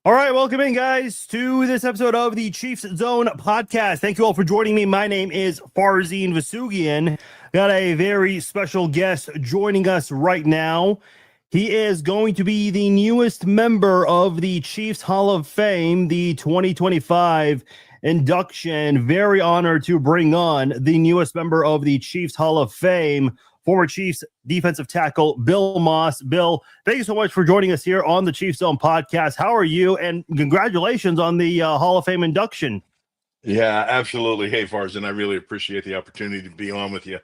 All right, welcome in, guys, to this episode of the Chiefs Zone podcast. Thank you all for joining me. My name is Farzine Vasugian. Got a very special guest joining us right now. He is going to be the newest member of the Chiefs Hall of Fame, the 2025 induction. Very honored to bring on the newest member of the Chiefs Hall of Fame, former Chiefs defensive tackle Bill Maas. Bill, thank you so much for joining us here on the Chiefs Zone podcast. How are you? And congratulations on the Hall of Fame induction. Yeah, absolutely. Hey, Farzan, I really appreciate the opportunity to be on with you.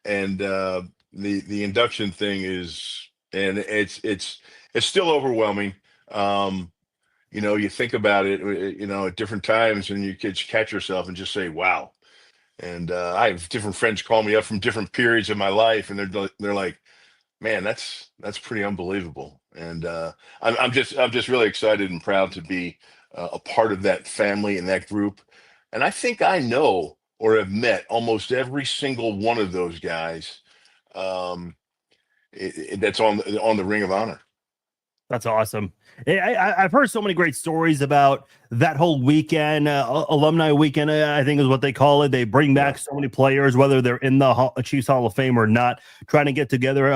And the induction thing is, and it's still overwhelming. You think about it, at different times, and you could catch yourself and just say, "Wow." And I have different friends call me up from different periods of my life, and they're like, "Man, that's pretty unbelievable." And I'm just really excited and proud to be a part of that family and that group. And I think I know or have met almost every single one of those guys um, that's on the Ring of Honor. That's awesome. I've heard so many great stories about that whole weekend, alumni weekend, I think is what they call it. They bring back so many players, whether they're in the Chiefs Hall of Fame or not, trying to get together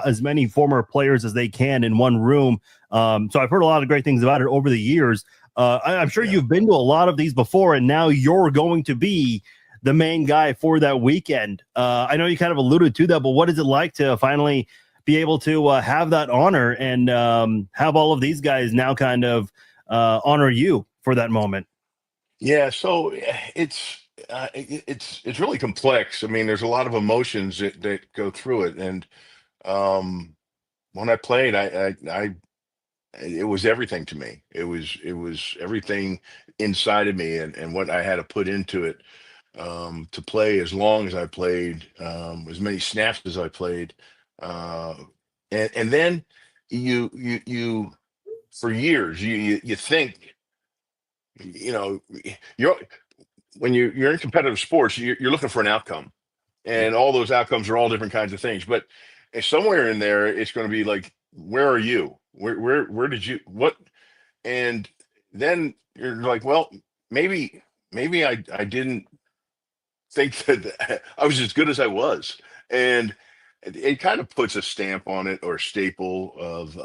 as many former players as they can in one room. So I've heard a lot of great things about it over the years. I'm sure you've been to a lot of these before, and now you're going to be the main guy for that weekend. I know you kind of alluded to that, but what is it like to finally be able to have that honor and have all of these guys now kind of honor you for that moment? Yeah, so it's really complex. I mean, there's a lot of emotions that go through it, and when I played, I it was everything to me. It was everything inside of me, and what I had to put into it to play as long as I played, as many snaps as I played, uh, and then you for years you think you know you're when you're in competitive sports, you're looking for an outcome, and all those outcomes are all different kinds of things. But somewhere in there, it's going to be like, where are you? Where did you what? And then you're like, well, maybe I didn't think that I was as good as I was, and it kind of puts a stamp on it, or a staple of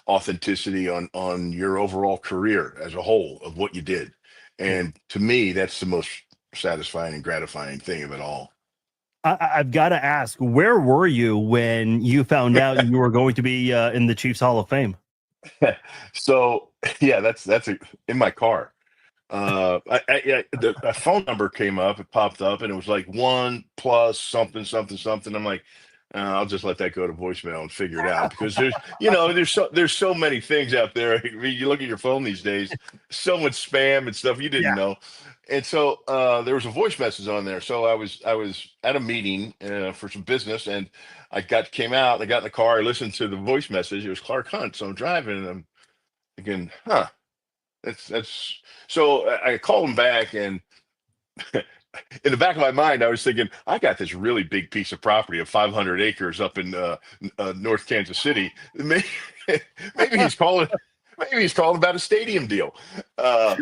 authenticity on your overall career as a whole of what you did. And to me, that's the most satisfying and gratifying thing of it all. I've got to ask, where were you when you found out you were going to be in the Chiefs Hall of Fame? So yeah, in my car. A phone number came up, it popped up, and it was like one plus something, something, something. I'm like, I'll just let that go to voicemail and figure it out, because there's so many things out there. I mean, you look at your phone these days, so much spam and stuff you didn't know. And so there was a voice message on there. So I was at a meeting for some business, and came out, I got in the car, I listened to the voice message. It was Clark Hunt. So I'm driving, and I'm thinking, huh. That's so I called him back, and in the back of my mind, I was thinking, I got this really big piece of property of 500 acres up in North Kansas City. Maybe he's calling. Maybe he's calling about a stadium deal. Uh,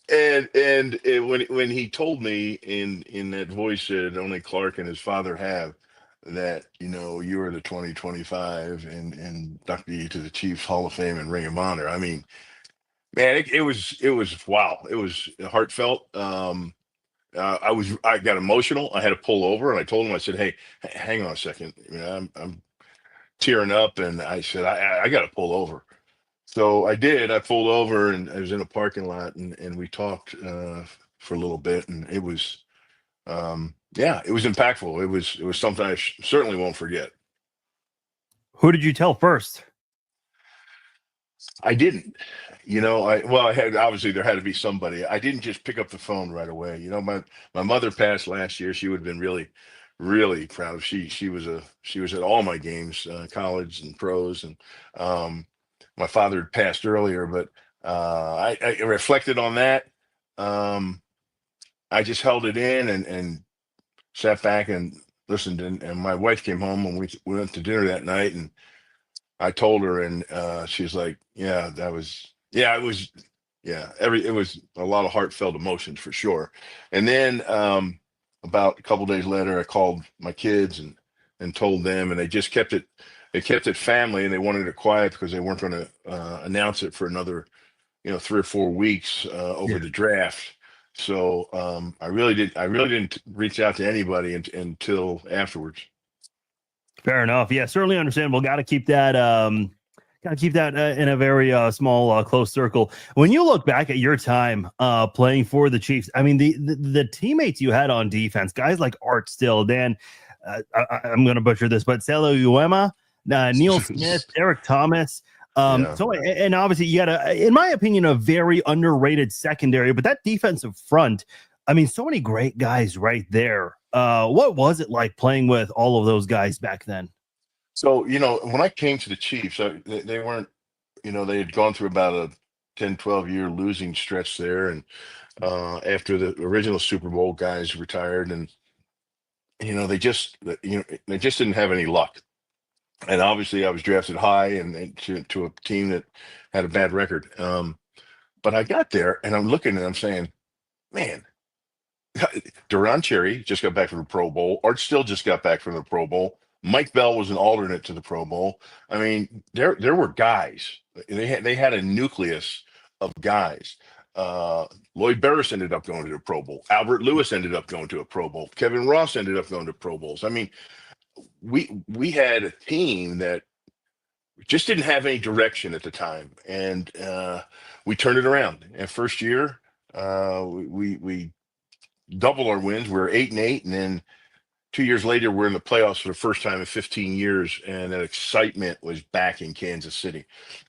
when he told me in that voice that only Clark and his father have, that you are the 2025 and inductee to the Chiefs Hall of Fame and Ring of Honor. I mean, man, it was wow. It was heartfelt. I got emotional. I had to pull over, and I told him, I said, "Hey, hang on a second. I'm tearing up," and I said, I got to pull over." So I did. I pulled over, and I was in a parking lot, and we talked for a little bit, and it was yeah, it was impactful. It was something I certainly won't forget. Who did you tell first? I didn't. I had, obviously there had to be somebody. I didn't just pick up the phone right away. My mother passed last year. She would have been really, really proud of. She was at all my games, college and pros, and um, my father had passed earlier, but I reflected on that. Um, I just held it in, and sat back and listened. And my wife came home, and we went to dinner that night, and I told her, and she's like, "Yeah, it was, it was a lot of heartfelt emotions for sure." And then about a couple days later, I called my kids and told them, and they just kept it. They kept it family, and they wanted it quiet because they weren't going to announce it for another, 3 or 4 weeks over the draft. So I really didn't reach out to anybody until afterwards. Fair enough. Yeah, certainly understandable. Got to keep that. Got to keep that in a very small, close circle. When you look back at your time playing for the Chiefs, I mean, the teammates you had on defense, guys like Art Still, Dan, I'm going to butcher this, but Selo Uema, Neil Smith, Eric Thomas. Yeah. So, and obviously, you had in my opinion, a very underrated secondary, but that defensive front, I mean, so many great guys right there. What was it like playing with all of those guys back then? So, when I came to the Chiefs, they weren't, they had gone through about a 10, 12 year losing stretch there. And after the original Super Bowl guys retired, and, they just didn't have any luck. And obviously I was drafted high and to a team that had a bad record. But I got there and I'm looking and I'm saying, man, Duran Cherry just got back from the Pro Bowl. Art Still just got back from the Pro Bowl. Mike Bell was an alternate to the Pro Bowl. I mean, there were guys. They had a nucleus of guys. Lloyd Barris ended up going to the Pro Bowl. Albert Lewis ended up going to a Pro Bowl. Kevin Ross ended up going to Pro Bowls. I mean, we had a team that just didn't have any direction at the time, and we turned it around. And first year, we doubled our wins. We were 8-8, and then 2 years later, we're in the playoffs for the first time in 15 years, and that excitement was back in Kansas City.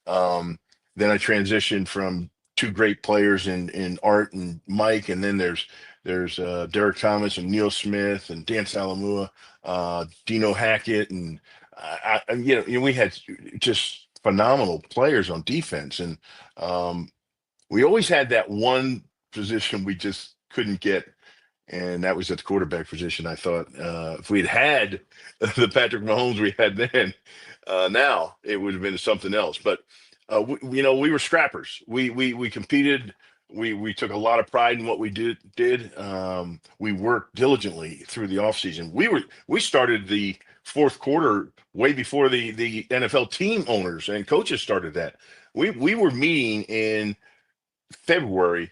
Then I transitioned from two great players in Art and Mike, and then there's Derek Thomas and Neil Smith and Dan Salamua, Dino Hackett, and we had just phenomenal players on defense, and we always had that one position we just couldn't get, and that was at the quarterback position. I thought if we'd had the Patrick Mahomes we had then, now it would have been something else. But we were scrappers. We competed. We took a lot of pride in what we did. We worked diligently through the offseason. We started the fourth quarter way before the NFL team owners and coaches started that. We were meeting in February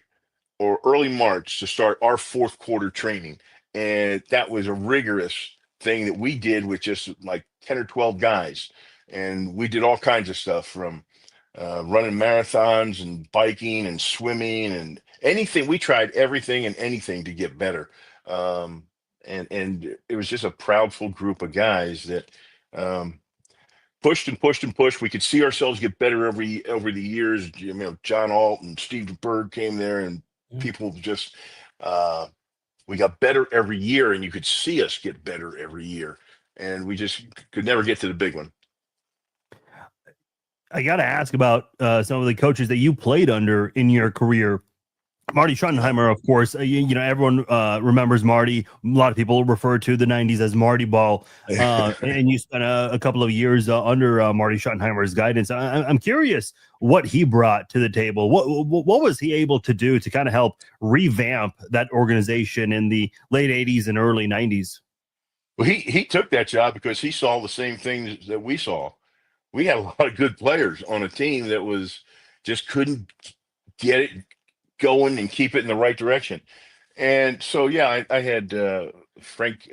or early March to start our fourth quarter training. And that was a rigorous thing that we did with just like 10 or 12 guys. And we did all kinds of stuff from running marathons and biking and swimming and anything. We tried everything and anything to get better. And it was just a proudful group of guys that pushed and pushed and pushed. We could see ourselves get better over the years. John Alt and Steve Bird came there, and people just we got better every year, and you could see us get better every year, and we just could never get to the big one. I got to ask about some of the coaches that you played under in your career. Marty Schottenheimer, of course, everyone remembers Marty. A lot of people refer to the 90s as Marty Ball. And you spent a couple of years under Marty Schottenheimer's guidance. I'm curious what he brought to the table. What was he able to do to kind of help revamp that organization in the late 80s and early 90s? Well, he took that job because he saw the same things that we saw. We had a lot of good players on a team that was just couldn't get it going and keep it in the right direction. And so, yeah, I had Frank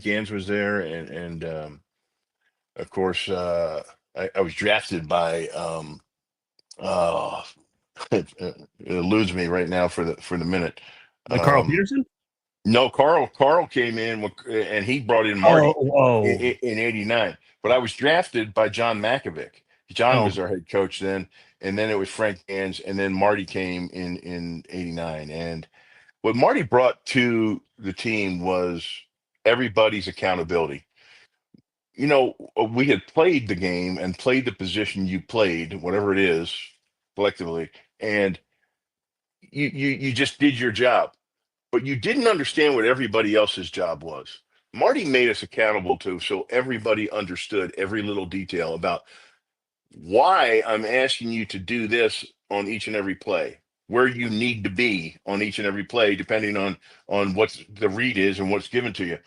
Gans was there, and of course I was drafted by it eludes me right now for the minute. Carl Peterson? No, Carl came in and he brought in Marty in '89. But I was drafted by John Makovic. John was our head coach then, and then it was Frank Gans, and then Marty came in '89. And what Marty brought to the team was everybody's accountability. We had played the game and played the position you played, whatever it is, collectively, and you just did your job, but you didn't understand what everybody else's job was. Marty made us accountable to, so everybody understood every little detail about why I'm asking you to do this on each and every play, where you need to be on each and every play, depending on what the read is and what's given to you.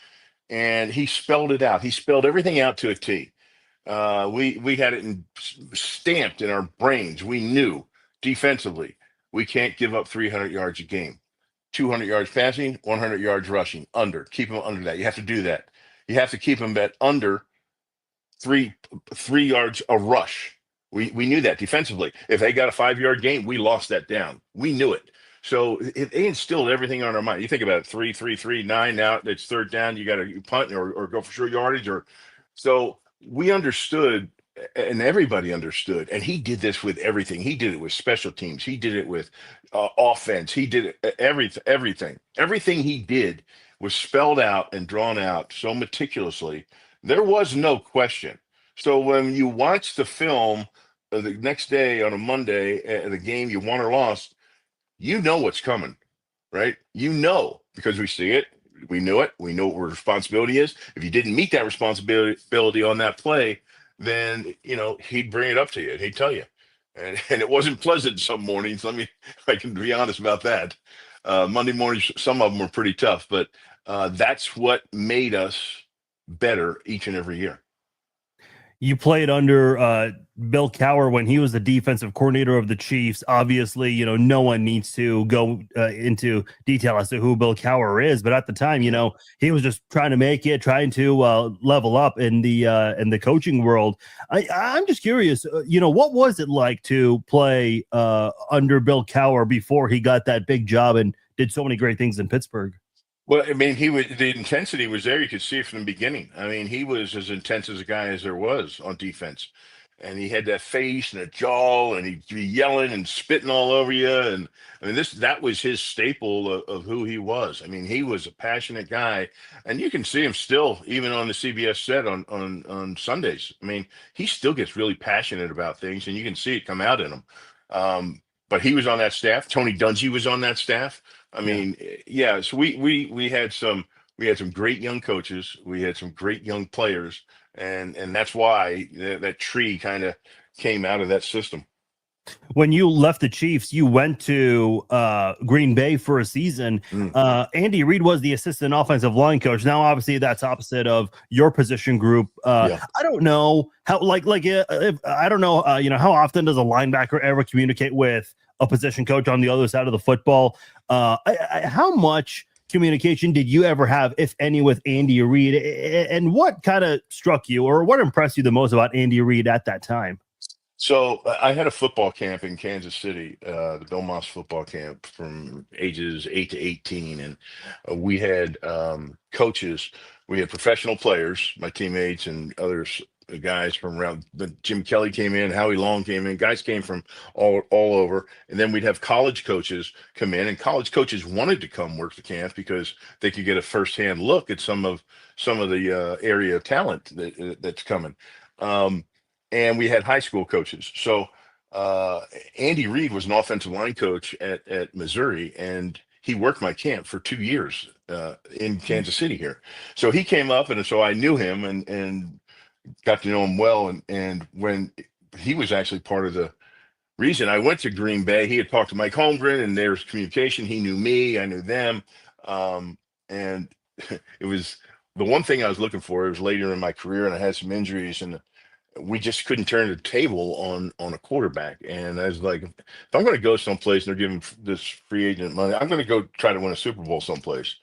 And he spelled it out. He spelled everything out to a T. We had it stamped in our brains. We knew defensively we can't give up 300 yards a game. 200 yards passing, 100 yards rushing, under. Keep them under that. You have to do that. You have to keep them at under three yards a rush. We knew that defensively. If they got a 5-yard gain, we lost that down. We knew it. So they instilled everything on our mind. You think about it, 3, 3, 3, 9. Now it's third down. You got to punt or go for short yardage. Or so we understood, and everybody understood. And he did this with everything. He did it with special teams. He did it with offense. He did it everything he did was spelled out and drawn out so meticulously. There was no question. So when you watch the film the next day on a Monday, the game you won or lost, you know what's coming, right? You know, because we see it, we knew it, we know what responsibility is. If you didn't meet that responsibility on that play, then he'd bring it up to you and he'd tell you. And it wasn't pleasant some mornings. I can be honest about that. Monday mornings, some of them were pretty tough, but that's what made us better each and every year. You played under Bill Cowher when he was the defensive coordinator of the Chiefs. Obviously, no one needs to go into detail as to who Bill Cowher is, but at the time, he was just trying to make it, trying to level up in the coaching world. I'm just curious, what was it like to play under Bill Cowher before he got that big job and did so many great things in Pittsburgh? Well, I mean, the intensity was there. You could see it from the beginning. I mean, he was as intense as a guy as there was on defense. And he had that face and a jaw, and he'd be yelling and spitting all over you. And I mean, that was his staple of who he was. I mean, he was a passionate guy, and you can see him still, even on the CBS set on Sundays. I mean, he still gets really passionate about things, and you can see it come out in him. But he was on that staff. Tony Dungy was on that staff. I mean, yeah. So we had some great young coaches. We had some great young players, and that's why that tree kind of came out of that system. When you left the Chiefs, you went to Green Bay for a season. Andy Reid was the assistant offensive line coach. Now, obviously, that's opposite of your position group. I don't know how, I don't know, how often does a linebacker ever communicate with a position coach on the other side of the football? How much communication did you ever have, if any, with Andy Reid? And what kind of struck you, or what impressed you the most about Andy Reid at that time? So I had a football camp in Kansas City, the Maas football camp from ages 8 to 18. And we had coaches, we had professional players, my teammates and others, guys from around. Jim Kelly came in, Howie Long came in, guys came from all over. And then we'd have college coaches come in, and college coaches wanted to come work the camp because they could get a firsthand look at some of the area of talent that's coming. And we had high school coaches. So Andy Reid was an offensive line coach at Missouri, and he worked my camp for 2 years in Kansas City here. So he came up, and so I knew him and got to know him well. And when he was actually part of the reason I went to Green Bay, he had talked to Mike Holmgren, and there's communication. He knew me, I knew them. And it was the one thing I was looking for. It was later in my career, and I had some injuries, and we just couldn't turn the table on a quarterback. And I was like, if I'm going to go someplace and they're giving this free agent money, I'm going to go try to win a Super Bowl someplace.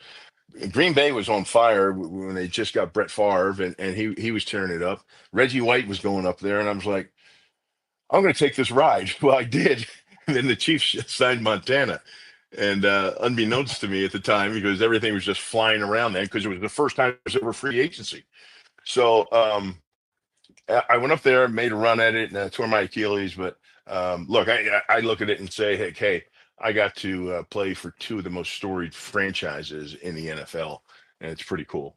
Green Bay was on fire when they just got Brett Favre, and he was tearing it up. Reggie White was going up there, and I was like, I'm going to take this ride. Well, I did. And then the Chiefs signed Montana. And unbeknownst to me at the time, because everything was just flying around then, because it was the first time it was ever free agency. So I went up there, made a run at it, and tore my Achilles. But look, I look at it and say, hey, I got to play for two of the most storied franchises in the NFL, and it's pretty cool.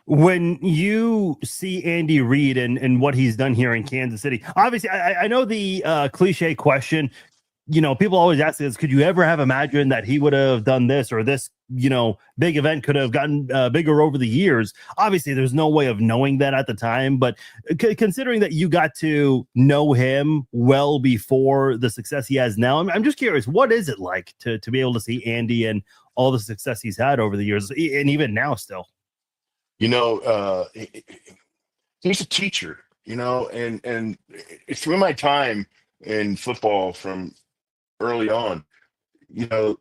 When you see Andy Reid and what he's done here in Kansas City, obviously, I know the cliche question, people always ask this, could you ever have imagined that he would have done this or this big event could have gotten bigger over the years. Obviously, there's no way of knowing that at the time, but considering that you got to know him well before the success he has now, I'm just curious, what is it like to be able to see Andy and all the success he's had over the years, and even now still? He's a teacher, and through my time in football from early on, you know,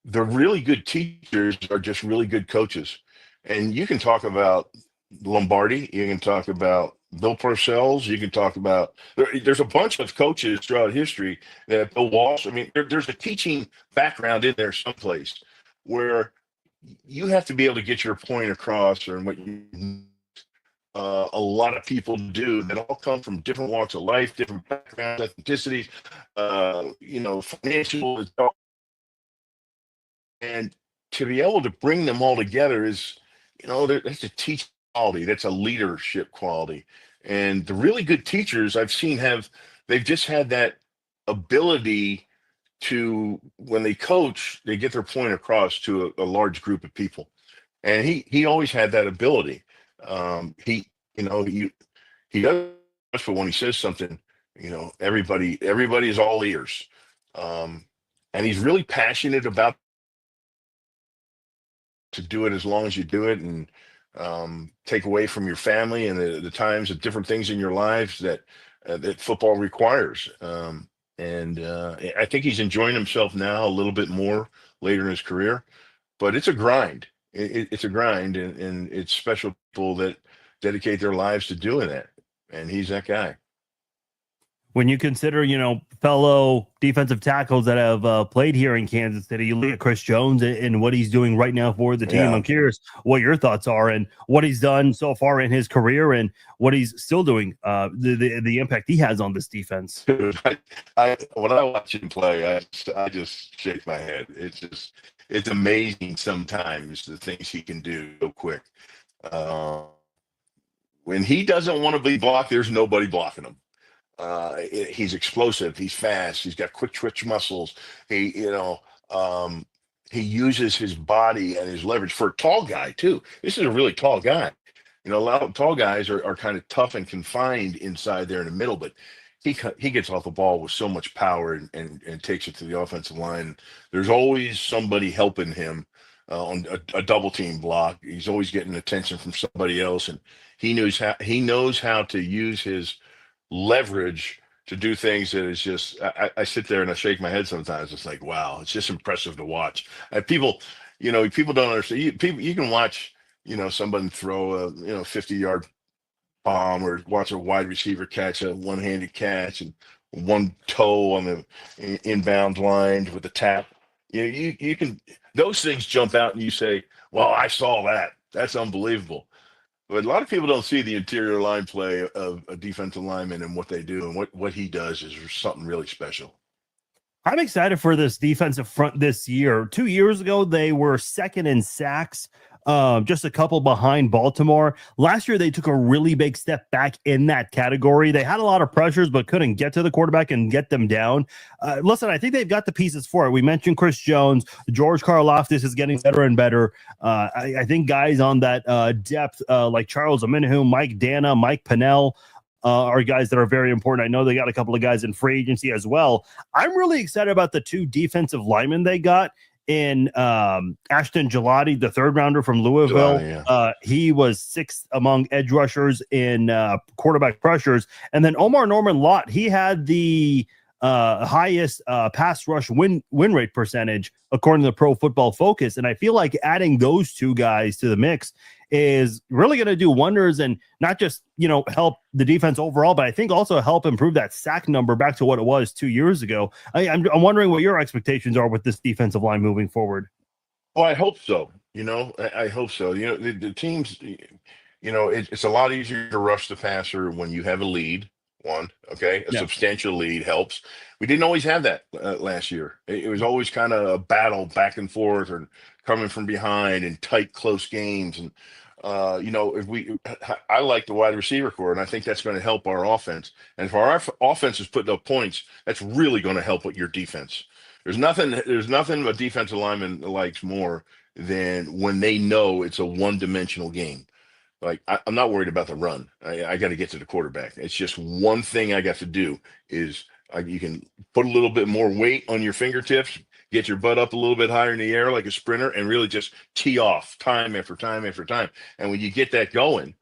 the really good teachers are just really good coaches. And you can talk about Lombardi, you can talk about Bill Parcells, you can talk about there's a bunch of coaches throughout history that Bill Walsh. I mean, there's a teaching background in there someplace where you have to be able to get your point across, or what a lot of people do that all come from different walks of life, different backgrounds, ethnicities, financial, and to be able to bring them all together is, that's a teaching quality, that's a leadership quality. And the really good teachers I've seen they've just had that ability to, when they coach, they get their point across to a large group of people. And he always had that ability. He does, but when he says something, everybody is all ears. And he's really passionate about to do it as long as you do it, and take away from your family and the times of different things in your lives that football requires. And I think he's enjoying himself now a little bit more later in his career, but it's a grind. It's a grind, and it's special people that dedicate their lives to doing that. And he's that guy. When you consider, fellow defensive tackles that have played here in Kansas City, you look at Chris Jones and what he's doing right now for the team. Yeah. I'm curious what your thoughts are and what he's done so far in his career and what he's still doing, the impact he has on this defense. When I watch him play, I just shake my head. It's amazing sometimes the things he can do so quick. When he doesn't want to be blocked, there's nobody blocking him. He's explosive. He's fast. He's got quick twitch muscles. He uses his body and his leverage for a tall guy too. This is a really tall guy. A lot of tall guys are kind of tough and confined inside there in the middle, but he gets off the ball with so much power and takes it to the offensive line. There's always somebody helping him on a double team block. He's always getting attention from somebody else, and he knows how to use his leverage to do things that is just, I sit there and I shake my head sometimes. It's like, wow, it's just impressive to watch. People don't understand. You can watch, somebody throw a 50-yard bomb, or watch a wide receiver catch a one-handed catch and one toe on the inbound line with a tap. You can, those things jump out and you say, well, I saw that. That's unbelievable. But a lot of people don't see the interior line play of a defensive lineman and what they do, and what he does is something really special. I'm excited for this defensive front this year. 2 years ago, they were second in sacks, just a couple behind Baltimore. Last year, they took a really big step back in that category. They had a lot of pressures, but couldn't get to the quarterback and get them down. Listen, I think they've got the pieces for it. We mentioned Chris Jones. George Karlaftis is getting better and better. I think guys on that depth, like Charles Omenihu, Mike Dana, Mike Pennell, are guys that are very important. I know they got a couple of guys in free agency as well. I'm really excited about the two defensive linemen they got in Ashton Gelati, the third rounder from Louisville. Yeah. He was sixth among edge rushers in quarterback pressures. And then Omar Norman Lott, he had the highest pass rush win rate percentage according to Pro Football Focus. And I feel like adding those two guys to the mix is really going to do wonders, and not just, help the defense overall, but I think also help improve that sack number back to what it was 2 years ago. I'm wondering what your expectations are with this defensive line moving forward. Well, I hope so. I hope so. The teams, it's a lot easier to rush the passer when you have a lead. A substantial lead helps. We didn't always have that last year. It was always kind of a battle back and forth, or coming from behind in tight, close games. And I like the wide receiver core, and I think that's going to help our offense. And if our offense is putting up points, that's really going to help with your defense. There's nothing a defensive lineman likes more than when they know it's a one-dimensional game. Like I'm not worried about the run. I got to get to the quarterback. It's just one thing I got to do is you can put a little bit more weight on your fingertips, get your butt up a little bit higher in the air like a sprinter, and really just tee off time after time after time. And when you get that going,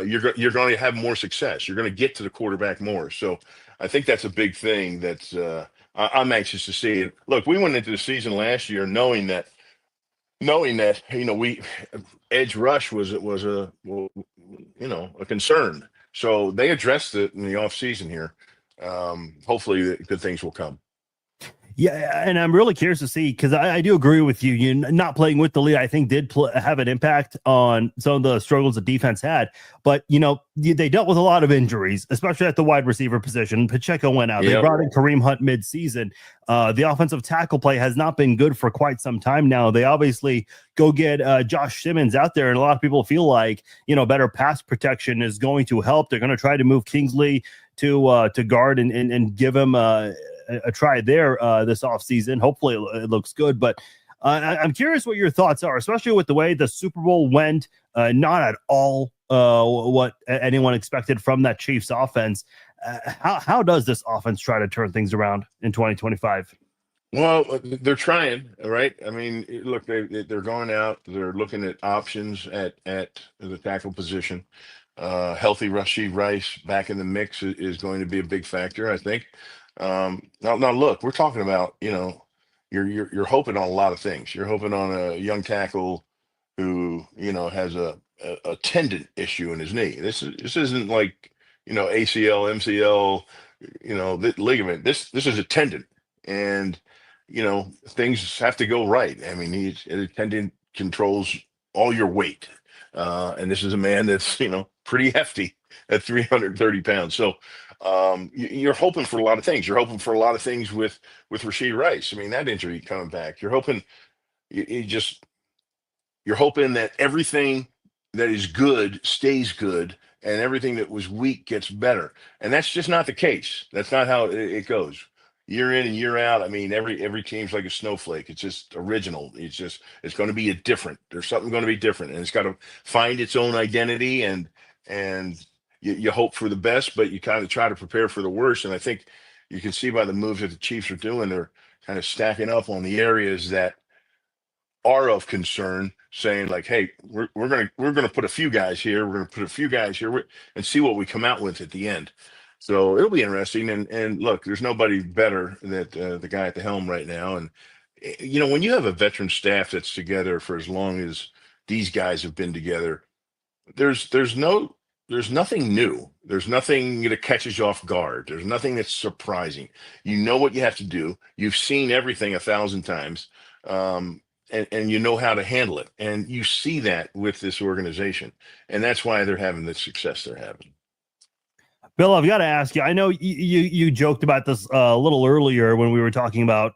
you're going to have more success. You're going to get to the quarterback more. So I think that's a big thing. I'm anxious to see it. Look, we went into the season last year knowing that we edge rush was a concern. So they addressed it in the offseason here. Hopefully good things will come. Yeah, and I'm really curious to see, because I do agree with you. You not playing with the lead, I think, did have an impact on some of the struggles the defense had. But they dealt with a lot of injuries, especially at the wide receiver position. Pacheco went out. They brought in Kareem Hunt midseason. The offensive tackle play has not been good for quite some time now. They obviously go get Josh Simmons out there, and a lot of people feel like better pass protection is going to help. They're going to try to move Kingsley to guard and give him a try there this offseason. Hopefully it looks good, but I'm curious what your thoughts are, especially with the way the Super Bowl went. Not at all what anyone expected from that Chiefs offense. How does this offense try to turn things around in 2025? Well, they're trying, right? I mean, look, they're going out. They're looking at options at the tackle position. Healthy Rashid Rice back in the mix is going to be a big factor, I think. Now look, we're talking about, you're hoping on a lot of things. You're hoping on a young tackle who, has a tendon issue in his knee. This isn't like, ACL, MCL, the ligament. This is a tendon, and things have to go right. I mean, a tendon controls all your weight, and this is a man that's pretty hefty at 330 pounds. So you're hoping for a lot of things. You're hoping for a lot of things with Rashid Rice. I mean, that injury coming back. You're hoping you're hoping that everything that is good stays good, and everything that was weak gets better. And that's just not the case. That's not how it goes. Year in and year out. I mean, every team's like a snowflake. It's just original. It's going to be there's something going to be different, and it's got to find its own identity, and you hope for the best, but you kind of try to prepare for the worst. And I think you can see by the moves that the Chiefs are doing, they're kind of stacking up on the areas that are of concern, saying like, hey, we're gonna put a few guys here, we're gonna put a few guys here, and see what we come out with at the end. So it'll be interesting. And look, there's nobody better than the guy at the helm right now. And when you have a veteran staff that's together for as long as these guys have been together, there's nothing new. There's nothing that catches you off guard. There's nothing that's surprising. You know what you have to do. You've seen everything 1,000 times. And you know how to handle it. And you see that with this organization. And that's why they're having the success they're having. Bill, I've got to ask you, I know you joked about this a little earlier when we were talking about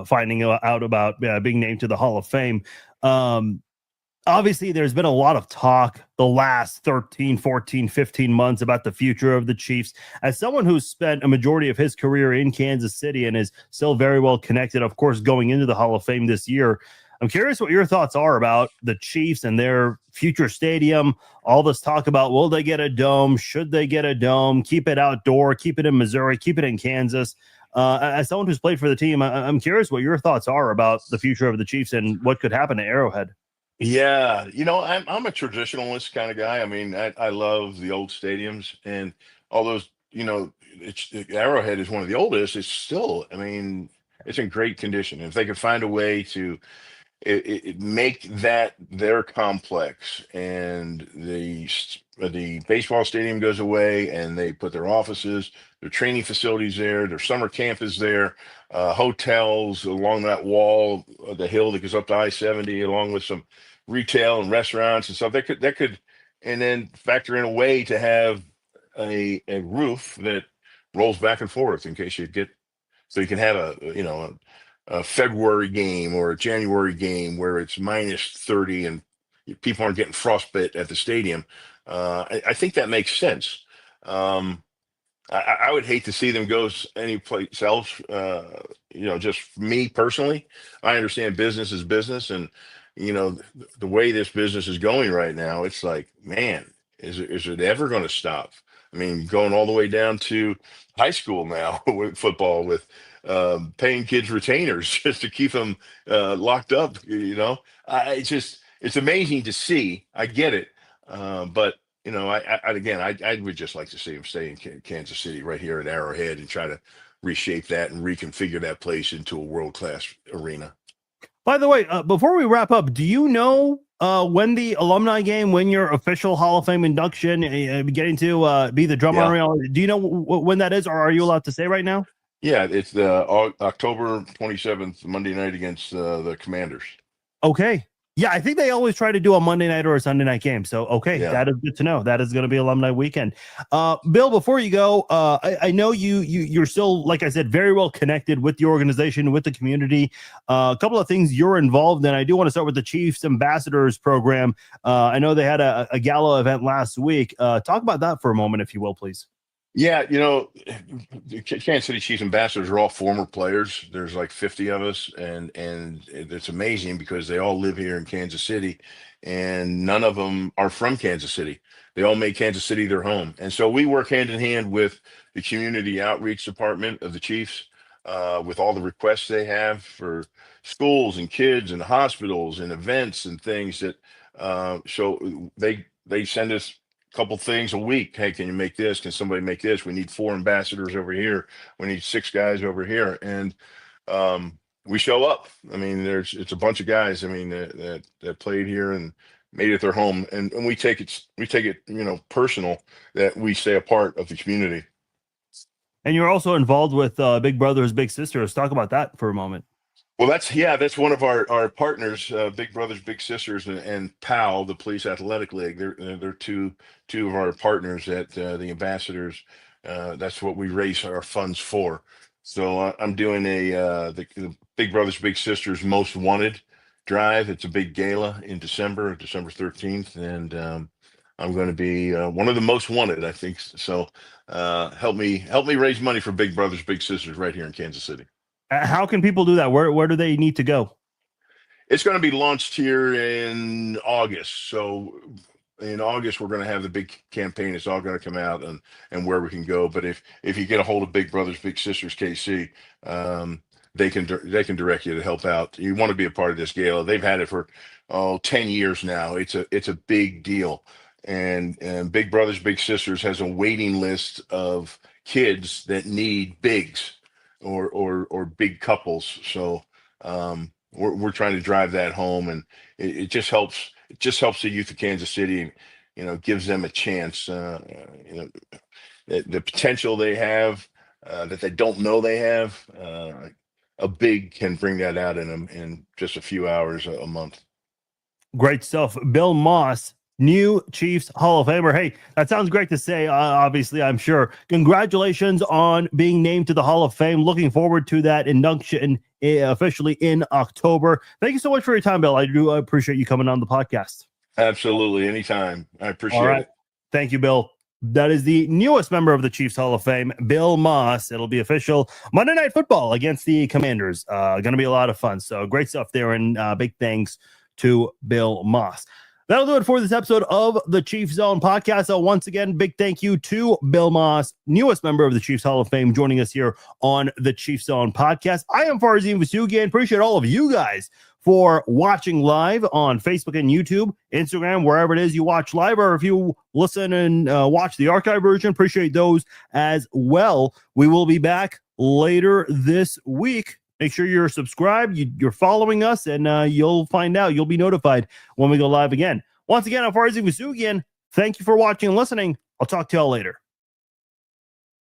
finding out about being named to the Hall of Fame. Obviously, there's been a lot of talk the last 13, 14, 15 months about the future of the Chiefs. As someone who's spent a majority of his career in Kansas City and is still very well connected, of course, going into the Hall of Fame this year, I'm curious what your thoughts are about the Chiefs and their future stadium. All this talk about, will they get a dome? Should they get a dome? Keep it outdoor, keep it in Missouri, keep it in Kansas. As someone who's played for the team, I'm curious what your thoughts are about the future of the Chiefs and what could happen to Arrowhead. Yeah, I'm a traditionalist kind of guy. I mean, I love the old stadiums and all those. Arrowhead is one of the oldest. It's still, I mean, it's in great condition. If they could find a way to make that their complex, and the baseball stadium goes away, and they put their offices, their training facilities there, their summer camp is there, hotels along that wall, the hill that goes up to I-70, along with some retail and restaurants and stuff. That could, and then factor in a way to have a roof that rolls back and forth in case you get, so you can have a February game or a January game where it's minus 30 and people aren't getting frostbite at the stadium. I think that makes sense. I would hate to see them go any place else. Just me personally, I understand business is business, and the way this business is going right now, it's like, man, is it ever going to stop? I mean, going all the way down to high school now with football, with paying kids retainers just to keep them locked up. It's amazing to see. I get it, but I would just like to see him stay in Kansas City, right here at Arrowhead, and try to reshape that and reconfigure that place into a world-class arena. By the way, before we wrap up, do you know when the alumni game, when your official Hall of Fame induction, getting to be the drummer? Yeah. Do you know when that is, or are you allowed to say right now? Yeah, it's the October 27th, Monday night against the Commanders. Okay. Yeah, I think they always try to do a Monday night or a Sunday night game. So, okay, yeah. That is good to know. That is going to be alumni weekend. Bill, before you go, I know you're still, like I said, very well connected with the organization, with the community. A couple of things you're involved in. I do want to start with the Chiefs Ambassadors Program. I know they had a gala event last week. Talk about that for a moment, if you will, please. Yeah, the Kansas City Chiefs ambassadors are all former players. There's like 50 of us, and it's amazing because they all live here in Kansas City, and none of them are from Kansas City. They all make Kansas City their home. And so we work hand in hand with the community outreach department of the Chiefs, with all the requests they have for schools and kids and hospitals and events and things that, so they send us couple things a week. Hey, can you make this? Can somebody make this? We need 4 ambassadors over here. We need 6 guys over here. And we show up. I mean, it's a bunch of guys, I mean, that played here and made it their home. And we take it, personal that we stay a part of the community. And you're also involved with Big Brothers Big Sisters. Talk about that for a moment. Well, that's one of our partners, Big Brothers Big Sisters, and PAL, the Police Athletic League. They're two of our partners at the ambassadors. That's what we raise our funds for. So I'm doing the Big Brothers Big Sisters Most Wanted drive. It's a big gala in December 13th, and I'm going to be one of the most wanted, I think. So help me raise money for Big Brothers Big Sisters right here in Kansas City. How can people do that? Where do they need to go? It's going to be launched here in August. So in August, we're going to have the big campaign. It's all going to come out and where we can go. But if you get a hold of Big Brothers Big Sisters KC, they can direct you to help out. You want to be a part of this gala. They've had it for 10 years now. It's a big deal. And Big Brothers Big Sisters has a waiting list of kids that need bigs or big couples. So we're trying to drive that home, and it just helps. It just helps the youth of Kansas City, and gives them a chance. The potential they have that they don't know they have. A big can bring that out in them in just a few hours a month. Great stuff, Bill Maas, new Chiefs Hall of Famer. Hey, that sounds great to say. Obviously, I'm sure. Congratulations on being named to the Hall of Fame. Looking forward to that induction officially in October. Thank you so much for your time, Bill. I do appreciate you coming on the podcast. Absolutely. Anytime. I appreciate it. Thank you, Bill. That is the newest member of the Chiefs Hall of Fame, Bill Maas. It'll be official Monday Night Football against the Commanders. Going to be a lot of fun. So great stuff there, and big thanks to Bill Maas. That'll do it for this episode of the Chiefs Zone podcast. So once again, big thank you to Bill Maas, newest member of the Chiefs Hall of Fame, joining us here on the Chiefs Zone podcast. I am Farzin Vasugian. Appreciate all of you guys for watching live on Facebook and YouTube, Instagram, wherever it is you watch live, or if you listen and watch the archive version, appreciate those as well. We will be back later this week. Make sure you're subscribed, you're following us, and you'll find out, you'll be notified when we go live again. Once again, I'm Farzin Vasugian. Thank you for watching and listening. I'll talk to y'all later.